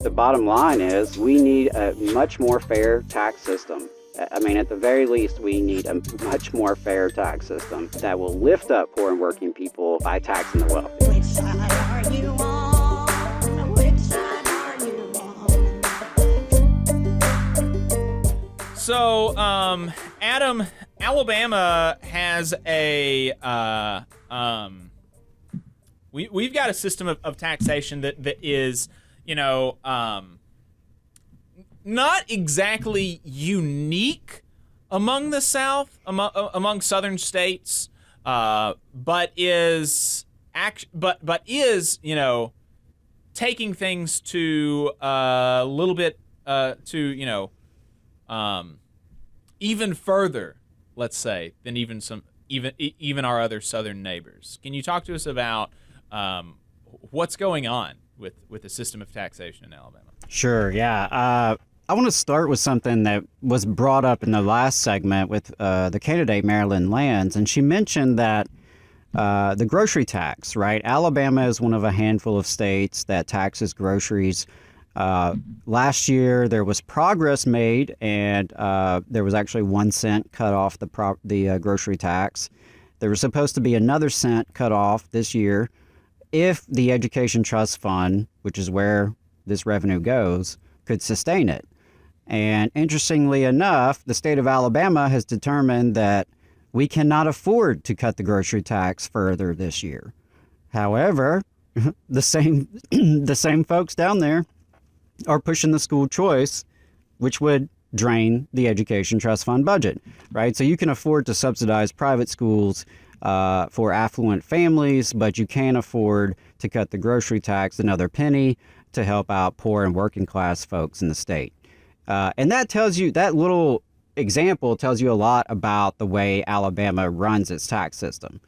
The bottom line is we need a much more fair tax system. I mean, at the very least, we need a much more fair tax system that will lift up poor and working people by taxing the wealthy. Which side are you on? Which side are you on? So, Adam, Alabama has a we've got a system of taxation that is, not exactly unique among the South, among Southern states, but is taking things to a little bit even further, let's say, than even our other Southern neighbors. Can you talk to us about what's going on with the system of taxation in Alabama? Sure, yeah. I want to start with something that was brought up in the last segment with the candidate Marilyn Lands, and she mentioned that the grocery tax, right? Alabama is one of a handful of states that taxes groceries. Last year, there was progress made, and there was actually 1 cent cut off the grocery tax. There was supposed to be another cent cut off this year if the Education Trust Fund, which is where this revenue goes, could sustain it. And interestingly enough, the state of Alabama has determined that we cannot afford to cut the grocery tax further this year. However, the same folks down there are pushing the school choice, which would drain the Education Trust Fund budget, right? So you can afford to subsidize private schools for affluent families, but you can't afford to cut the grocery tax another penny to help out poor and working class folks in the state. And that little example tells you a lot about the way Alabama runs its tax system.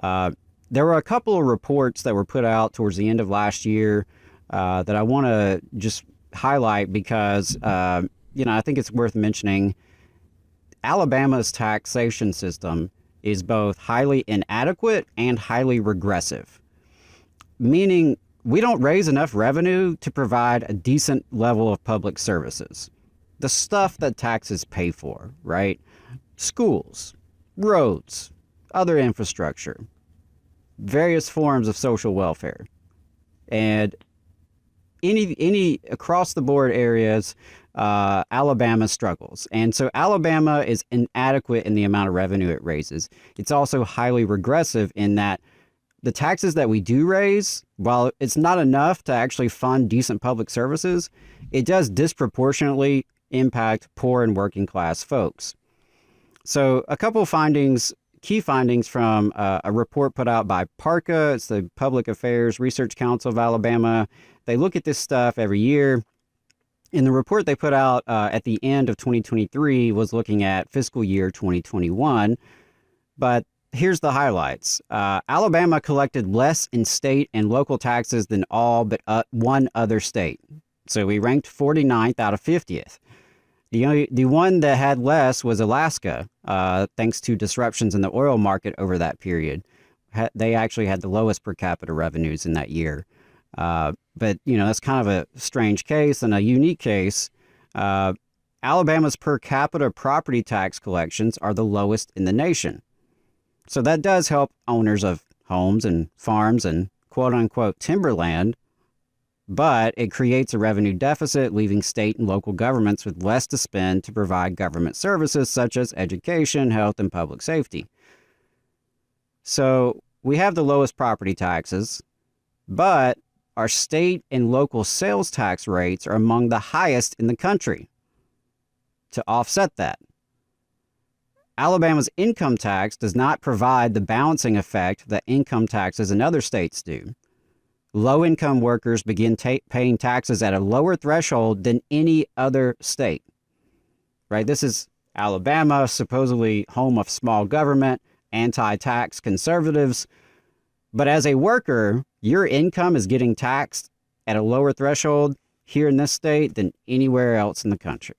There were a couple of reports that were put out towards the end of last year that I want to just highlight because, I think it's worth mentioning. Alabama's taxation system is both highly inadequate and highly regressive, meaning we don't raise enough revenue to provide a decent level of public services. The stuff that taxes pay for, right? Schools, roads, other infrastructure, various forms of social welfare, and any across the board areas, Alabama struggles. And so Alabama is inadequate in the amount of revenue it raises. It's also highly regressive in that the taxes that we do raise, while it's not enough to actually fund decent public services, it does disproportionately impact poor and working class folks. So a couple of key findings from a report put out by PARCA, it's the Public Affairs Research Council of Alabama. They look at this stuff every year. In the report they put out at the end of 2023 was looking at fiscal year 2021, but here's the highlights. Alabama collected less in state and local taxes than all but one other state. So we ranked 49th out of 50th. The one that had less was Alaska, thanks to disruptions in the oil market over that period. They actually had the lowest per capita revenues in that year. But, that's kind of a strange case and a unique case. Alabama's per capita property tax collections are the lowest in the nation. So that does help owners of homes and farms and quote-unquote timberland, but it creates a revenue deficit, leaving state and local governments with less to spend to provide government services such as education, health, and public safety. So we have the lowest property taxes, but our state and local sales tax rates are among the highest in the country. To offset that, Alabama's income tax does not provide the balancing effect that income taxes in other states do. Low-income workers begin paying taxes at a lower threshold than any other state. Right? This is Alabama, supposedly home of small government, anti-tax conservatives. But as a worker, your income is getting taxed at a lower threshold here in this state than anywhere else in the country.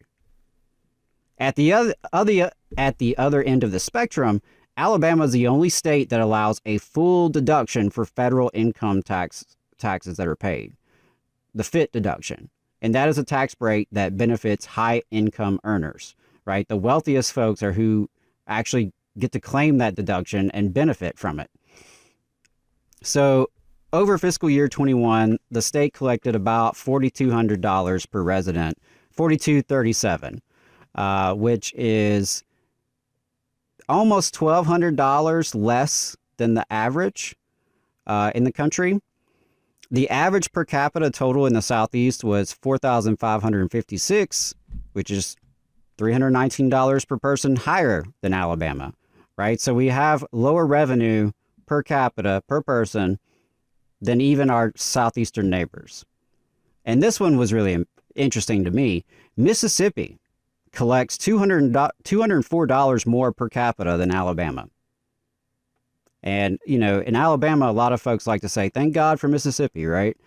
At the other end of the spectrum, Alabama is the only state that allows a full deduction for federal income taxes that are paid, the FIT deduction. And that is a tax break that benefits high income earners, right? The wealthiest folks are who actually get to claim that deduction and benefit from it. So over fiscal year 21, the state collected about $4,200 per resident, $4,237, which is almost $1,200 less than the average in the country. The average per capita total in the Southeast was $4,556, which is $319 per person higher than Alabama, right? So we have lower revenue per capita per person than even our southeastern neighbors. And this one was really interesting to me. Mississippi collects $204 more per capita than Alabama. And, you know, in Alabama, a lot of folks like to say, thank God for Mississippi, right?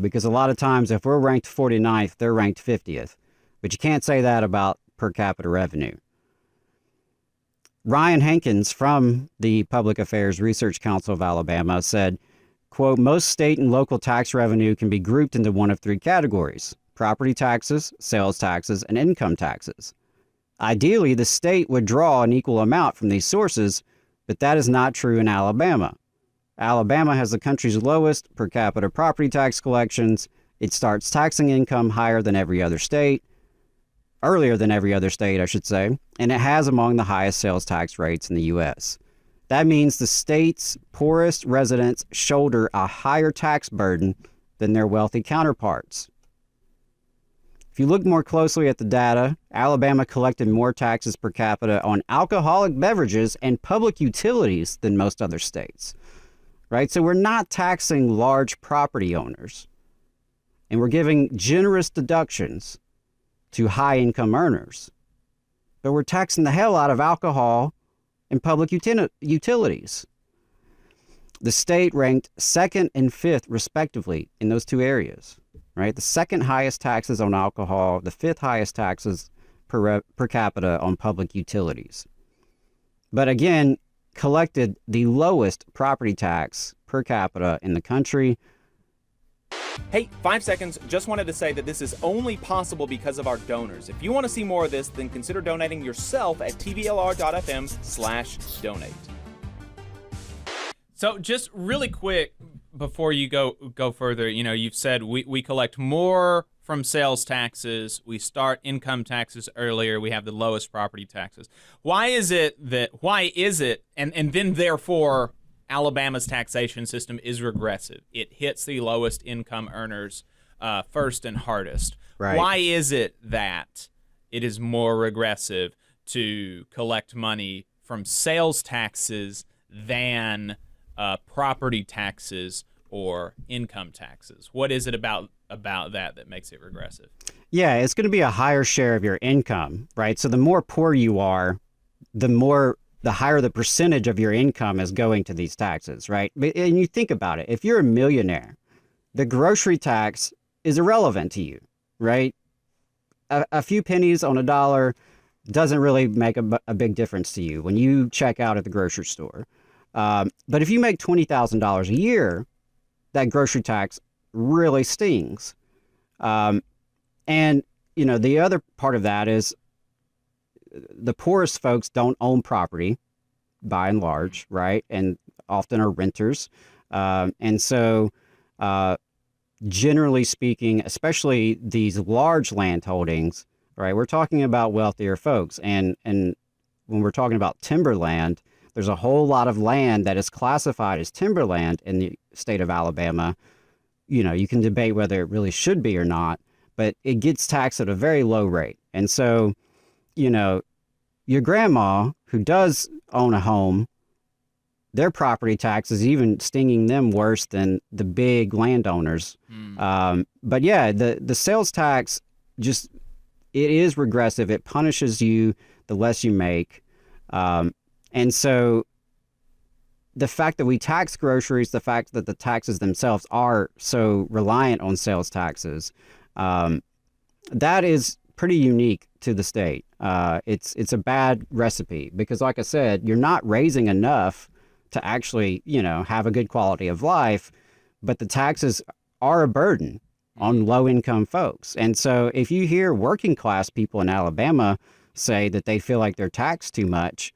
Because a lot of times if we're ranked 49th, they're ranked 50th. But you can't say that about per capita revenue. Ryan Hankins from the Public Affairs Research Council of Alabama said, quote, most state and local tax revenue can be grouped into one of three categories: property taxes, sales taxes, and income taxes. Ideally, the state would draw an equal amount from these sources, but that is not true in Alabama. Alabama has the country's lowest per capita property tax collections. It starts taxing income higher than every other state, earlier than every other state, I should say, and it has among the highest sales tax rates in the U.S. That means the state's poorest residents shoulder a higher tax burden than their wealthy counterparts. If you look more closely at the data, Alabama collected more taxes per capita on alcoholic beverages and public utilities than most other states, right? So we're not taxing large property owners, and we're giving generous deductions to high income earners, but we're taxing the hell out of alcohol and public utilities. The state ranked second and fifth respectively in those two areas, right? The second highest taxes on alcohol, the fifth highest taxes per capita on public utilities. But again, collected the lowest property tax per capita in the country. Hey, 5 seconds. Just wanted to say that this is only possible because of our donors. If you want to see more of this, then consider donating yourself at tvlr.fm/donate. So just really quick before you go further, you know, you've said we collect more from sales taxes, we start income taxes earlier, we have the lowest property taxes. Why is it, and then therefore Alabama's taxation system is regressive? It hits the lowest income earners first and hardest. Right. Why is it that it is more regressive to collect money from sales taxes than property taxes or income taxes? What is it about that makes it regressive? Yeah, it's going to be a higher share of your income, right? So the more poor you are, the higher the percentage of your income is going to these taxes, right? And you think about it, if you're a millionaire, the grocery tax is irrelevant to you, right? A few pennies on a dollar doesn't really make a big difference to you when you check out at the grocery store. But if you make $20,000 a year, that grocery tax really stings. And, you know, the other part of that is the poorest folks don't own property by and large, right? And often are renters. And so, generally speaking, especially these large land holdings, right? We're talking about wealthier folks. And when we're talking about timberland, there's a whole lot of land that is classified as timberland in the state of Alabama. You know, you can debate whether it really should be or not, but it gets taxed at a very low rate. And so, you know, your grandma who does own a home, their property tax is even stinging them worse than the big landowners. But yeah, the sales tax it is regressive. It punishes you the less you make. And so the fact that we tax groceries, the fact that the taxes themselves are so reliant on sales taxes, that is pretty unique to the state. It's a bad recipe because, like I said, you're not raising enough to actually, you know, have a good quality of life, but the taxes are a burden. on low-income folks. And so if you hear working-class people in Alabama say that they feel like they're taxed too much,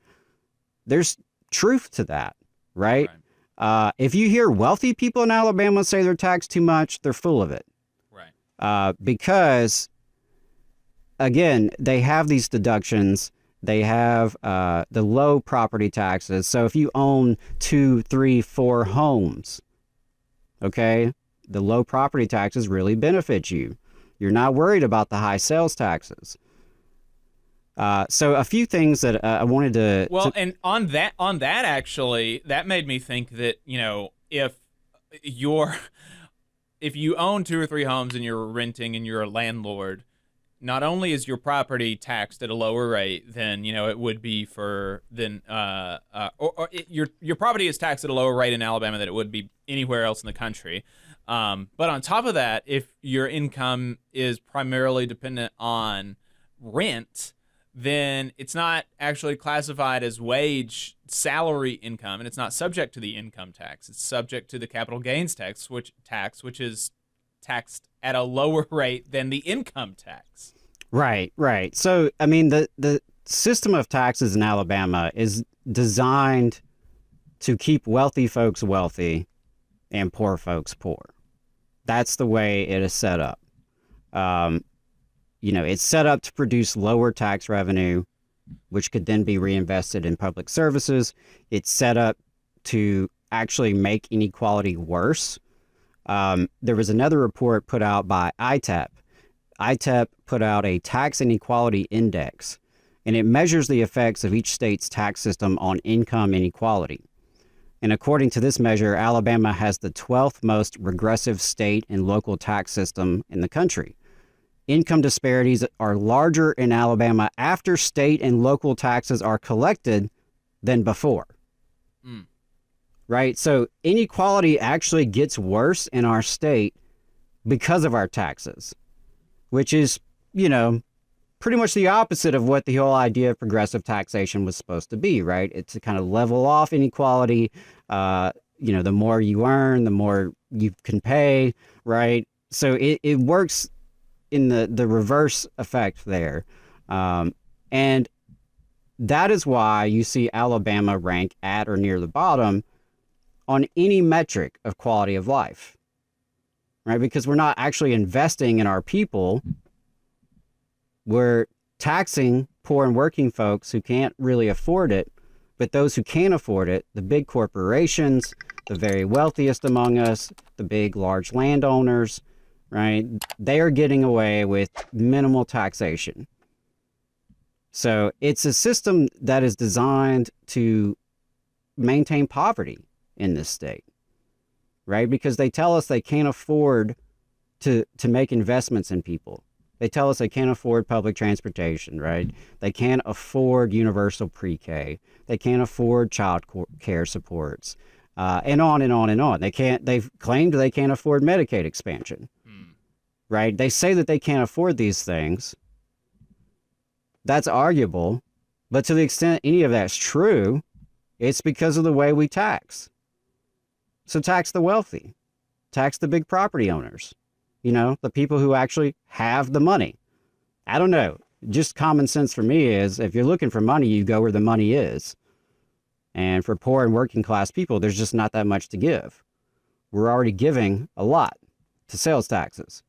there's truth to that, right? If you hear wealthy people in Alabama say they're taxed too much, they're full of it. Right. Because, again, they have these deductions. They have the low property taxes. So if you own 2, 3, 4 homes, okay, the low property taxes really benefit you. You're not worried about the high sales taxes. So a few things that I wanted to. Well, and on that actually, that made me think that, you know, if you own 2 or 3 homes and you're renting and you're a landlord, not only is your property taxed at a lower rate than, you know, it would be your property is taxed at a lower rate in Alabama than it would be anywhere else in the country. But on top of that, if your income is primarily dependent on rent, then it's not actually classified as salary income, and it's not subject to the income tax. It's subject to the capital gains tax, which is taxed at a lower rate than the income tax. Right. So, I mean, the system of taxes in Alabama is designed to keep wealthy folks wealthy and poor folks poor. That's the way it is set up. You know, it's set up to produce lower tax revenue, which could then be reinvested in public services. It's set up to actually make inequality worse. There was another report put out by ITEP. ITEP put out a tax inequality index, and it measures the effects of each state's tax system on income inequality. And according to this measure, Alabama has the 12th most regressive state and local tax system in the country. Income disparities are larger in Alabama after state and local taxes are collected than before. Right? So inequality actually gets worse in our state because of our taxes, which is, you know, pretty much the opposite of what the whole idea of progressive taxation was supposed to be, right? It's to kind of level off inequality. You know, the more you earn, the more you can pay, right? So it works in the reverse effect there. And that is why you see Alabama rank at or near the bottom on any metric of quality of life, right? Because we're not actually investing in our people. We're taxing poor and working folks who can't really afford it, but those who can afford it, the big corporations, the very wealthiest among us, the big, large landowners, right? They are getting away with minimal taxation. So it's a system that is designed to maintain poverty in this state, right? Because they tell us they can't afford to make investments in people. They tell us they can't afford public transportation, right? They can't afford universal pre-K. They can't afford child care supports, and on and on and on. They've claimed they can't afford Medicaid expansion, right? They say that they can't afford these things. That's arguable, but to the extent any of that's true, it's because of the way we tax. So tax the wealthy, tax the big property owners, you know, the people who actually have the money. I don't know. Just common sense for me is if you're looking for money, you go where the money is. And for poor and working class people, there's just not that much to give. We're already giving a lot to sales taxes.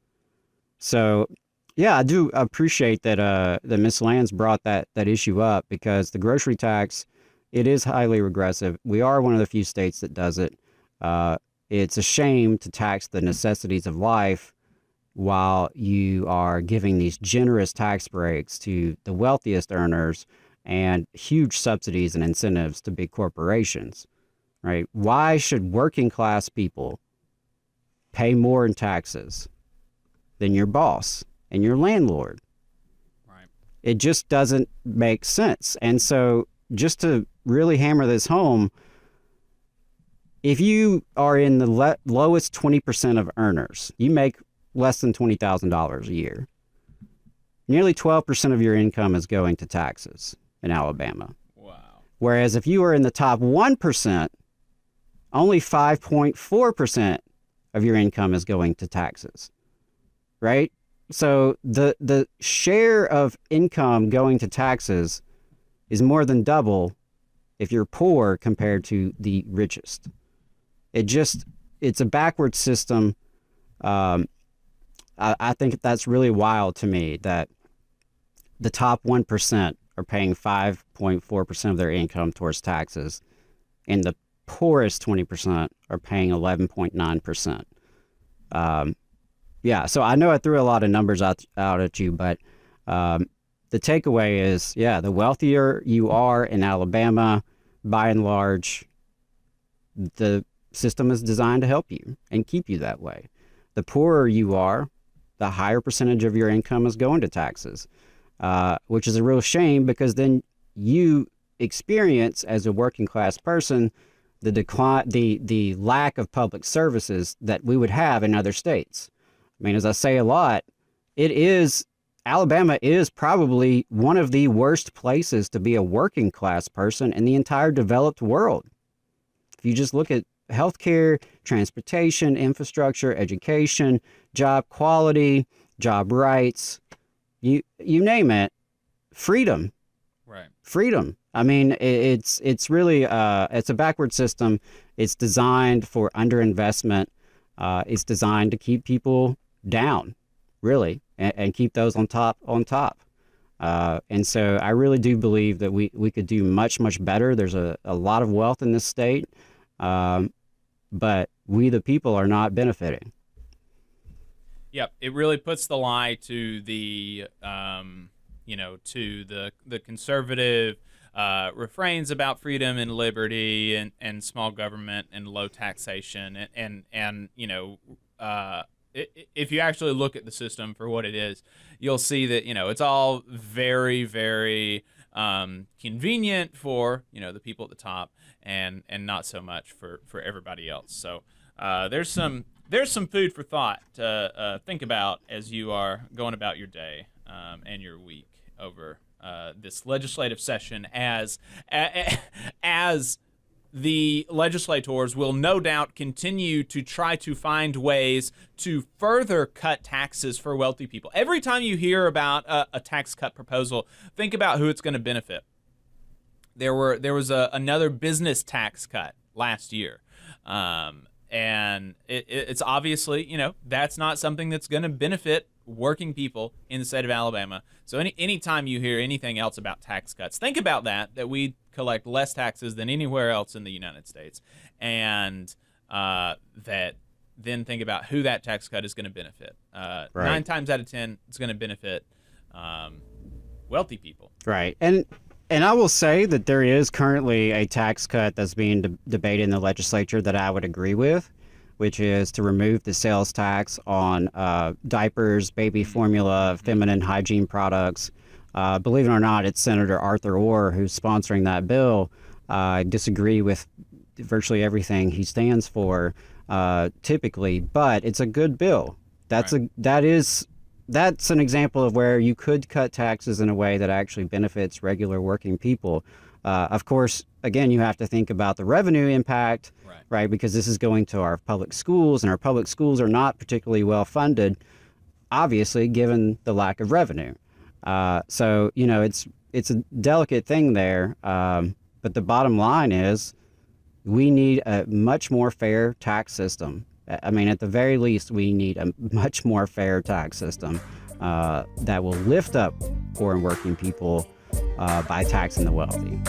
So, yeah, I do appreciate that Ms. Lands brought that issue up, because the grocery tax, it is highly regressive. We are one of the few states that does it. It's a shame to tax the necessities of life while you are giving these generous tax breaks to the wealthiest earners and huge subsidies and incentives to big corporations, right? Why should working class people pay more in taxes than your boss and your landlord? Right. It just doesn't make sense. And so just to really hammer this home, if you are in the lowest 20% of earners, you make less than $20,000 a year, nearly 12% of your income is going to taxes in Alabama. Wow. Whereas if you are in the top 1%, only 5.4% of your income is going to taxes. right? So the share of income going to taxes is more than double if you're poor compared to the richest. It's a backward system. I think that's really wild to me that the top 1% are paying 5.4% of their income towards taxes, and the poorest 20% are paying 11.9%. Yeah, so I know I threw a lot of numbers out at you, but the takeaway is, yeah, the wealthier you are in Alabama, by and large, the system is designed to help you and keep you that way. The poorer you are, the higher percentage of your income is going to taxes, which is a real shame, because then you experience, as a working class person, the decline, the lack of public services that we would have in other states. I mean, as I say a lot, Alabama is probably one of the worst places to be a working class person in the entire developed world. If you just look at healthcare, transportation, infrastructure, education, job quality, job rights, you name it, freedom. Right. Freedom. I mean, it's really it's a backward system. It's designed for underinvestment. It's designed to keep people down, really, and keep those on top. And so I really do believe that we could do much, much better. There's a lot of wealth in this state, but we, the people, are not benefiting. Yep, it really puts the lie to the the conservative refrains about freedom and liberty and small government and low taxation and if you actually look at the system for what it is, you'll see that it's all very, very convenient for the people at the top and not so much for everybody else. So there's some food for thought to think about as you are going about your day and your week over this legislative session, as the legislators will no doubt continue to try to find ways to further cut taxes for wealthy people. Every time you hear about a tax cut proposal, think about who it's going to benefit. There was another business tax cut last year, and it's obviously that's not something that's going to benefit working people in the state of Alabama. So any time you hear anything else about tax cuts, think about that we collect less taxes than anywhere else in the United States, and that then think about who that tax cut is going to benefit. Right. 9 times out of 10, it's going to benefit wealthy people. Right. And I will say that there is currently a tax cut that's being debated in the legislature that I would agree with, which is to remove the sales tax on diapers, baby formula, feminine hygiene products. Believe it or not, it's Senator Arthur Orr who's sponsoring that bill. I disagree with virtually everything he stands for, typically, but it's a good bill. That's an example of where you could cut taxes in a way that actually benefits regular working people. Of course, again, you have to think about the revenue impact, right? Because this is going to our public schools, and our public schools are not particularly well funded, obviously, given the lack of revenue. So it's a delicate thing there. But the bottom line is we need a much more fair tax system. I mean, at the very least, we need a much more fair tax system that will lift up poor and working people by taxing the wealthy.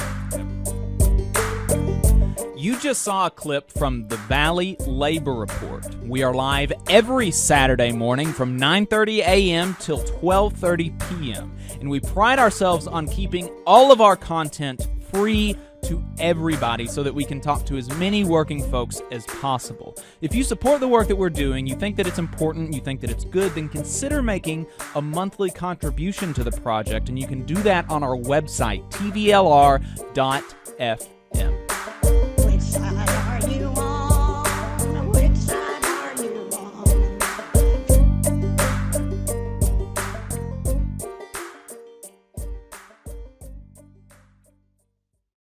You just saw a clip from the Valley Labor Report. We are live every Saturday morning from 9:30 a.m. till 12:30 p.m. And we pride ourselves on keeping all of our content free to everybody so that we can talk to as many working folks as possible. If you support the work that we're doing, you think that it's important, you think that it's good, then consider making a monthly contribution to the project, and you can do that on our website, tvlr.fm.